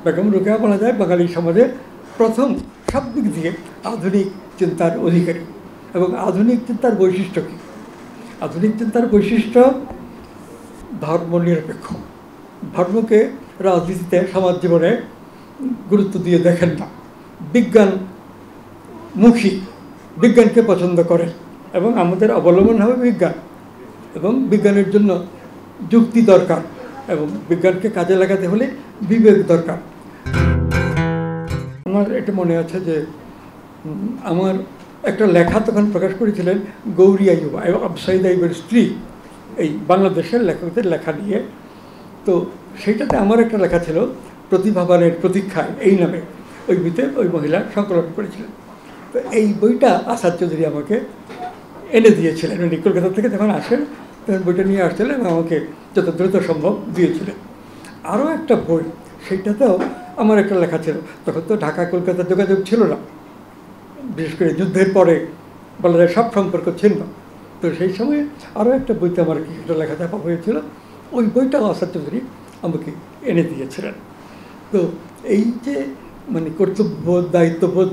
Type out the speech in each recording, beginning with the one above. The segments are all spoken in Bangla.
বেগম রোকেয়া বলা যায় বাঙালি সমাজে প্রথম সব দিক দিয়ে আধুনিক চিন্তার অধিকারী। এবং আধুনিক চিন্তার বৈশিষ্ট্য কী? আধুনিক চিন্তার বৈশিষ্ট্য ধর্মনিরপেক্ষ। ধর্মকে রাজনীতিতে সমাজ জীবনে গুরুত্ব দিয়ে দেখেন না, বিজ্ঞানমুখী, বিজ্ঞানকে পছন্দ করেন এবং আমাদের অবলম্বন হবে বিজ্ঞান এবং বিজ্ঞানের জন্য যুক্তি দরকার এবং বিজ্ঞানকে কাজে লাগাতে হলে বিবেক দরকার। আমার এটা মনে আছে যে আমার একটা লেখা তখন প্রকাশ করেছিলেন গৌরী আইয়ুব, সাইদ আইয়ুবের স্ত্রী, এই বাংলাদেশের লেখকদের লেখা নিয়ে। তো সেইটাতে আমার একটা লেখা ছিল প্রতিভাবানের প্রতীক্ষায় এই নামে, ওই বইতে ওই মহিলা সংকলন করেছিলেন। তো এই বইটা আসাদ চৌধুরী আমাকে এনে দিয়েছিলেন। উনি কলকাতা থেকে যখন আসেন তখন বইটা নিয়ে আসছিলেন এবং আমাকে যত দ্রুত সম্ভব দিয়েছিলেন। আরও একটা বই, সেইটাতেও আমার একটা লেখা ছিল। তখন তো ঢাকা কলকাতার যোগাযোগ ছিল না, বিশেষ করে যুদ্ধের পরে বলা যায় সব সম্পর্ক ছিল না। তো সেই সময় আরও একটা বইতে আমার কিছুটা লেখা চাপা হয়েছিল, ওই বইটাও আসাদ চৌধুরী আমাকে এনে দিয়েছিলেন। তো এই যে মানে কর্তব্যবোধ, দায়িত্ববোধ,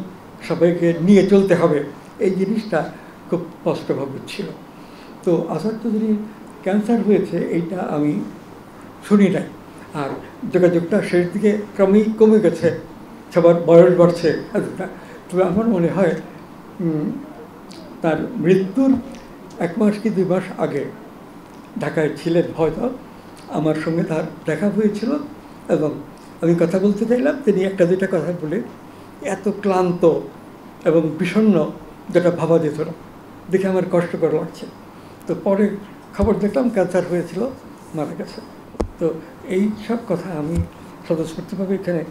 সবাইকে নিয়ে চলতে হবে, এই জিনিসটা খুব স্পষ্টভাবে ছিল। তো আসাদ চৌধুরীর ক্যান্সার হয়েছে এইটা আমি শুনি নাই, আর যোগাযোগটা শেষ দিকে ক্রমেই কমে গেছে, সবার বয়স বাড়ছে। তবে আমার মনে হয় তার মৃত্যুর 1 মাস কি 2 মাস আগে ঢাকায় ছিলেন হয়তো, আমার সঙ্গে তার দেখা হয়েছিল এবং আমি কথা বলতে চাইলাম। তিনি 1-2টা কথা বলে এত ক্লান্ত এবং বিষণ্ণ যেটা ভাবা যেত না, দেখে আমার কষ্টকর লাগছে। তো পরে খবর দেখলাম ক্যান্সার হয়েছিল, মারা গেছে। তো এই সব কথা আমি স্বতঃস্ফূর্তভাবে এখানে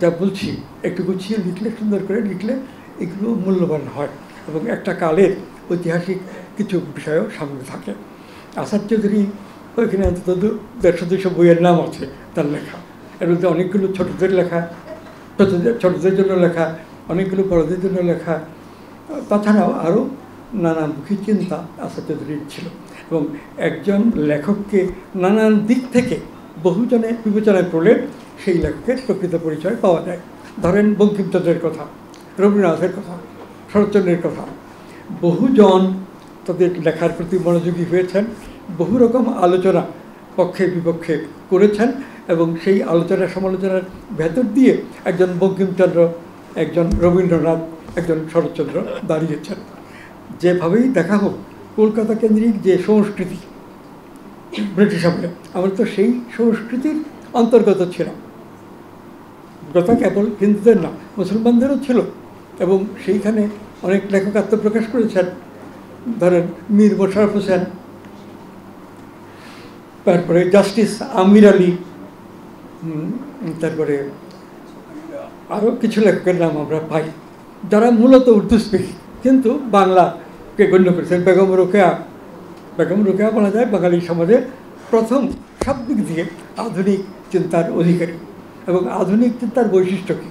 যা বলছি একটু গুছিয়ে লিখলে, সুন্দর করে লিখলে এগুলো মূল্যবান হয় এবং একটা কালের ঐতিহাসিক কিছু বিষয়ও সামনে থাকে। আসাদ চৌধুরী ওইখানে অন্তত 150-200 বইয়ের নাম আছে তার লেখা। এর মধ্যে অনেকগুলো ছোটদের লেখা, ছোটদের জন্য লেখা, অনেকগুলো বড়দের জন্য লেখা, তাছাড়াও আরও নানামুখী চিন্তা আসাদ চৌধুরীর ছিল। এবং একজন লেখককে নানান দিক থেকে বহুজনে বিবেচনায় পড়লে সেই লেখকের প্রকৃত পরিচয় পাওয়া যায়। ধরেন বঙ্কিমচন্দ্রের কথা, রবীন্দ্রনাথের কথা, শরৎচন্দ্রের কথা, বহুজন তাদের লেখার প্রতি মনোযোগী হয়েছেন, বহু রকম আলোচনা পক্ষে বিপক্ষে করেছেন এবং সেই আলোচনা সমালোচনার ভেতর দিয়ে একজন বঙ্কিমচন্দ্র, একজন রবীন্দ্রনাথ, একজন শরৎচন্দ্র দাঁড়িয়েছেন। যেভাবেই দেখা হোক, কলকাতা কেন্দ্রিক যে সংস্কৃতি ব্রিটিশ আমলে, আমরা তো সেই সংস্কৃতির অন্তর্গত ছিলাম। কথা কেবল হিন্দুদের না, মুসলমানদেরও ছিল এবং সেইখানে অনেক লেখক আত্মপ্রকাশ করেছেন। ধরেন মীর মোশাররফ হোসেন, তারপরে জাস্টিস আমির আলী, তারপরে আরও কিছু লেখকের নাম আমরা পাই যারা মূলত উর্দু স্পিকিং কিন্তু বাংলাকে গণ্য করেছেন। বেগম রোকেয়া বলা যায় বাঙালি সমাজে প্রথম সব দিক দিয়ে আধুনিক চিন্তার অধিকারী। এবং আধুনিক চিন্তার বৈশিষ্ট্য কী?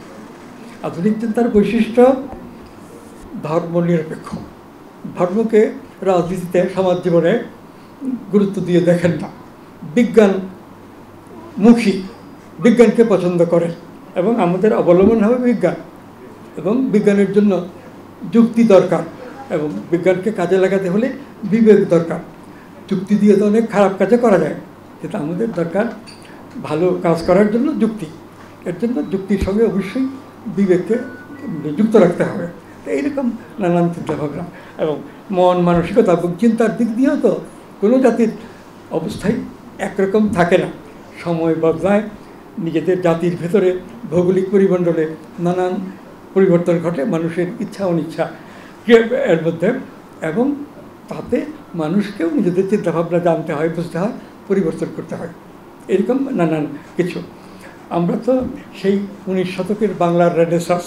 আধুনিক চিন্তার বৈশিষ্ট্য ধর্মনিরপেক্ষ। ধর্মকে রাজনীতিতে সমাজ জীবনে গুরুত্ব দিয়ে দেখেন না, বিজ্ঞানমুখী, বিজ্ঞানকে পছন্দ করেন এবং আমাদের অবলম্বন হবে বিজ্ঞান এবং বিজ্ঞানের জন্য যুক্তি দরকার এবং বিজ্ঞানকে কাজে লাগাতে হলে বিবেক দরকার। যুক্তি দিয়ে তো অনেক খারাপ কাজে করা যায়, কিন্তু আমাদের দরকার ভালো কাজ করার জন্য যুক্তি। এর জন্য যুক্তির সঙ্গে অবশ্যই বিবেককে যুক্ত রাখতে হবে। তো এইরকম নানান চিন্তাভাবনা এবং মন মানসিকতা এবং চিন্তার দিক দিয়েও তো কোনো জাতির অবস্থায় একরকম থাকে না, সময় বদলায়, নিজেদের জাতির ভেতরে ভৌগোলিক পরিমণ্ডলে নানান পরিবর্তন ঘটে মানুষের ইচ্ছা অনিচ্ছা এর মধ্যে, এবং তাতে মানুষকেও নিজেদের চিন্তাভাবনা জানতে হয়, বুঝতে হয়, পরিবর্তন করতে হয়, এরকম নানান কিছু। আমরা তো সেই 19 শতকের বাংলার রেনেসাঁস,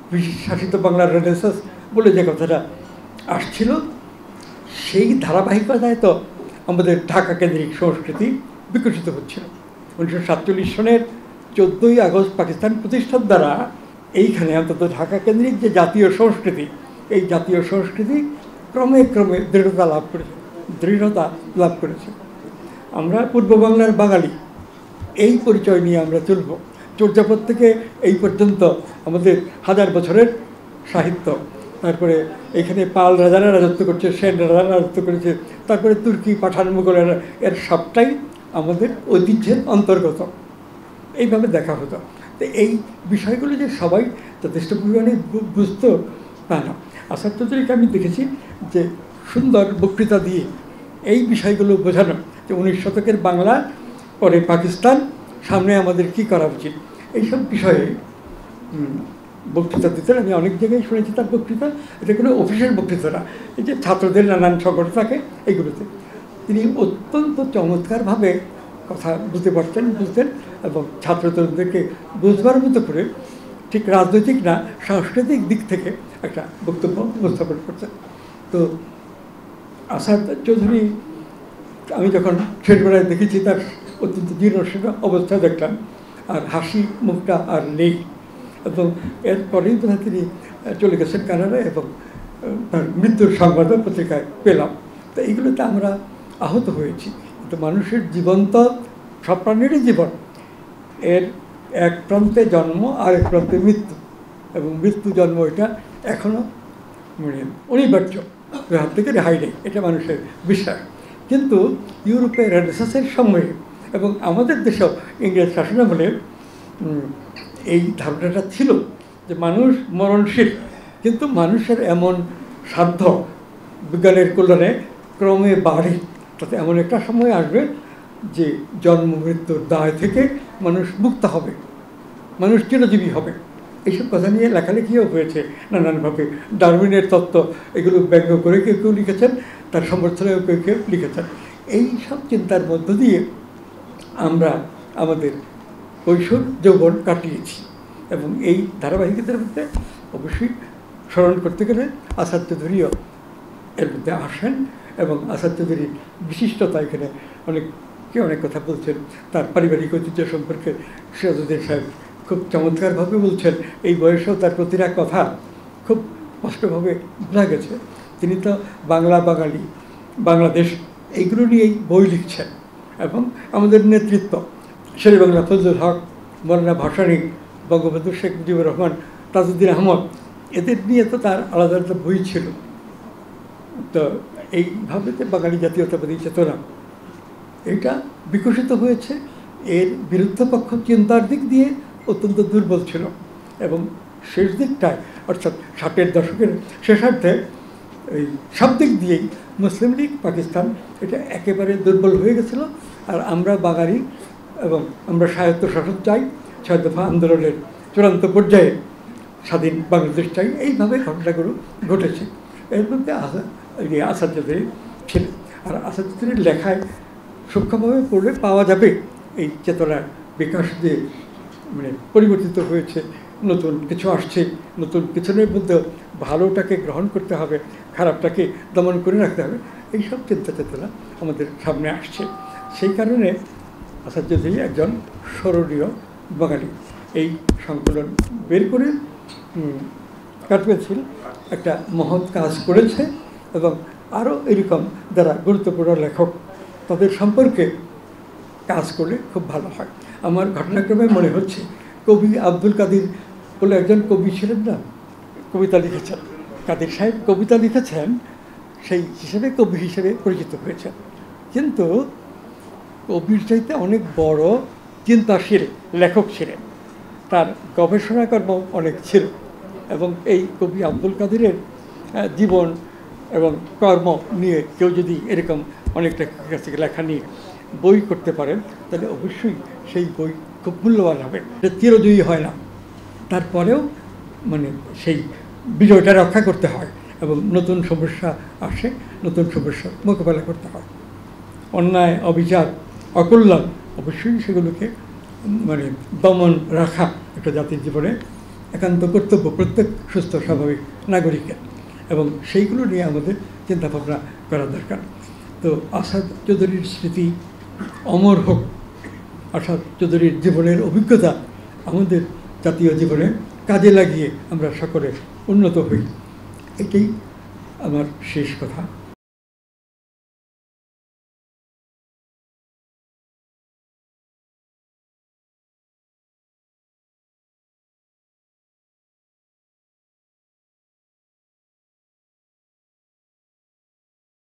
ব্রিটিশ শাসিত বাংলার রেনেসাঁস বলে যে কথাটা আসছিল, সেই ধারাবাহিকতায় তো আমাদের ঢাকা কেন্দ্রিক সংস্কৃতি বিকশিত হচ্ছিল। 1947 সনের 14ই আগস্ট পাকিস্তান প্রতিষ্ঠার দ্বারা এইখানে অন্তত ঢাকা কেন্দ্রিক যে জাতীয় সংস্কৃতি, এই জাতীয় সংস্কৃতি ক্রমে ক্রমে দৃঢ়তা লাভ করেছে। আমরা পূর্ব বাংলার বাঙালি, এই পরিচয় নিয়ে আমরা চলব। চর্যাপদ থেকে এই পর্যন্ত আমাদের হাজার বছরের সাহিত্য, তারপরে এখানে পাল রাজারা রাজত্ব করছে, সেন রাজারা রাজত্ব করেছে, তারপরে তুর্কি পাঠান মুঘলেরা, এর সবটাই আমাদের ঐতিহ্যের অন্তর্গত। এইভাবে দেখা হতো। তো এই বিষয়গুলো যে সবাই যথেষ্ট পরিমাণে বুঝত তা না। আসাদ চৌধুরীকে আমি দেখেছি যে সুন্দর বক্তৃতা দিয়ে এই বিষয়গুলো বোঝানো যে 19 শতকের বাংলা, পরে পাকিস্তান, সামনে আমাদের কি করা উচিত, এইসব বিষয়ে বক্তৃতা দিতেন। আমি অনেক জায়গায় শুনেছি তার বক্তৃতা। এটা কোনো অফিসের বক্তৃতা না, এই যে ছাত্রদের নানান সংগঠন থাকে এইগুলোতে তিনি অত্যন্ত চমৎকারভাবে কথা বুঝতে পারতেন, বুঝতেন, এবং ছাত্রদেরকে বুঝবার মতো করে ঠিক রাজনৈতিক না সাংস্কৃতিক দিক থেকে একটা বক্তব্য উপস্থাপন করতেন। তো আসাদ চৌধুরী আমি যখন ছেলেবেলায় দেখেছি তার অত্যন্ত জীর্ণশীর্ণ অবস্থা দেখলাম, আর হাসি মুখটা আর নেই, এবং এরপরেই বোধহয় তিনি চলে গেছেন কানাডায়, এবং তার মৃত্যুর সংবাদও পত্রিকায় পেলাম। তো এইগুলোতে আমরা আহত হয়েছি। কিন্তু মানুষের জীবন তো সব প্রাণীরই জীবন, এর এক প্রান্তে জন্ম আর এক প্রান্তে মৃত্যু, এবং মৃত্যু জন্ম এটা এখনও মানে অনিবার্য, হাত থেকে রেহাই নেই, এটা মানুষের বিশ্বাস। কিন্তু ইউরোপের রেনেসাঁসের সময়ে এবং আমাদের দেশেও ইংরেজ শাসনামলে এই ধারণাটা ছিল যে মানুষ মরণশীল, কিন্তু মানুষের এমন সাধ্য বিজ্ঞানের কল্যাণে ক্রমে বাড়ে, তাতে এমন একটা সময় আসবে যে জন্ম মৃত্যুর দায় থেকে মানুষ মুক্ত হবে, মানুষ চিরজীবী হবে। এইসব কথা নিয়ে লেখালেখিও হয়েছে নানানভাবে। ডারউইনের তত্ত্ব এগুলো ব্যঙ্গ করে কেউ কেউ লিখেছেন, তার সমর্থনেও কেউ কেউ লিখেছেন। এই সব চিন্তার মধ্য দিয়ে আমরা আমাদের কৈশোর যৌবন কাটিয়েছি, এবং এই ধারাবাহিকতার মধ্যে অবশ্যই স্মরণ করতে গেলে আসাদ চৌধুরীও এর মধ্যে আসেন, এবং আসাদ চৌধুরীর বিশিষ্টতা এখানে অনেক কথা বলছেন। তার পারিবারিক ঐতিহ্য সম্পর্কে সিরাজউদ্দৌলা সাহেব খুব চমৎকারভাবে বলছেন। এই বয়সেও তার প্রতিটা কথা খুব স্পষ্টভাবে বোঝা গেছে। তিনি তো বাংলা, বাঙালি, বাংলাদেশ এইগুলো নিয়েই বই লিখছেন, এবং আমাদের নেতৃত্ব শেরেবাংলা ফজলুল হক, মৌলানা ভাসানী, বঙ্গবন্ধু শেখ মুজিবুর রহমান, তাজউদ্দিন আহমদ, এদের নিয়ে তো তার আলাদা আলাদা বই ছিল। তো এইভাবে বাঙালি জাতীয়তাবাদী চেতনা এটা বিকশিত হয়েছে। এর বিরুদ্ধ পক্ষ চিন্তার দিক দিয়ে অত্যন্ত দুর্বল ছিল, এবং শেষ দিকটায় অর্থাৎ 60-এর দশকের শেষার্ধে এই সব দিক দিয়েই মুসলিম লীগ, পাকিস্তান এটা একেবারে দুর্বল হয়ে গেছিলো। আর আমরা বাঙালি এবং আমরা স্বায়ত্তশাসন চাই, 6 দফা আন্দোলনের চূড়ান্ত পর্যায়ে স্বাধীন বাংলাদেশ চাই, এইভাবে ঘটনাগুলো ঘটেছে। এর মধ্যে আসাদ চৌধুরী ছিলেন। আর আসাদ চৌধুরীর লেখায় সূক্ষ্মভাবে পড়লে পাওয়া যাবে এই চেতনার বিকাশ যে মানে পরিবর্তিত হয়েছে, নতুন কিছু আসছে, নতুন কিছুর মধ্যে ভালোটাকে গ্রহণ করতে হবে, খারাপটাকে দমন করে রাখতে হবে, এইসব চিন্তা চেতনা আমাদের সামনে আসছে। সেই কারণে আসাদ চৌধুরী একজন স্মরণীয় বাঙালি। এই সংকলন বের করে কাটবেছিল একটা মহৎ কাজ করেছে, এবং আরও এরকম যারা গুরুত্বপূর্ণ লেখক তাদের সম্পর্কে কাজ করলে খুব ভালো হয়। আমার ঘটনাক্রমে মনে হচ্ছে কবি আব্দুল কাদির বলে একজন কবি ছিলেন না, কবিতা লিখেছেন, কাদির সাহেব কবিতা লিখেছেন, সেই হিসেবে কবি হিসেবে পরিচিত হয়েছেন। কিন্তু কবির চাইতে অনেক বড় চিন্তাশীল লেখক ছিলেন, তার গবেষণাকর্ম অনেক ছিল, এবং এই কবি আব্দুল কাদিরের জীবন এবং কর্ম নিয়ে কেউ যদি এরকম অনেকটা কাছ থেকে লেখা নিয়ে বই করতে পারেন, তাহলে অবশ্যই সেই বই খুব মূল্যবান হবে। চিরজয়ী হয় না, তারপরেও মানে সেই বিজয়টা রক্ষা করতে হয়, এবং নতুন সমস্যা আসে, নতুন সমস্যার মোকাবেলা করতে হয়। অন্যায়, অবিচার, অকল্যাণ অবশ্যই সেগুলোকে মানে দমন রাখা একটা জাতির জীবনে একান্ত কর্তব্য প্রত্যেক সুস্থ স্বাভাবিক নাগরিকের, এবং সেইগুলো নিয়ে আমাদের চিন্তাভাবনা করা দরকার। তো আসাদ চৌধুরীর স্মৃতি অমর হোক, আসাদ চৌধুরীর জীবনের অভিজ্ঞতা আমাদের জাতীয় জীবনে কাজে লাগিয়ে আমরা সকলে উন্নত হই, এটাই আমার শেষ কথা।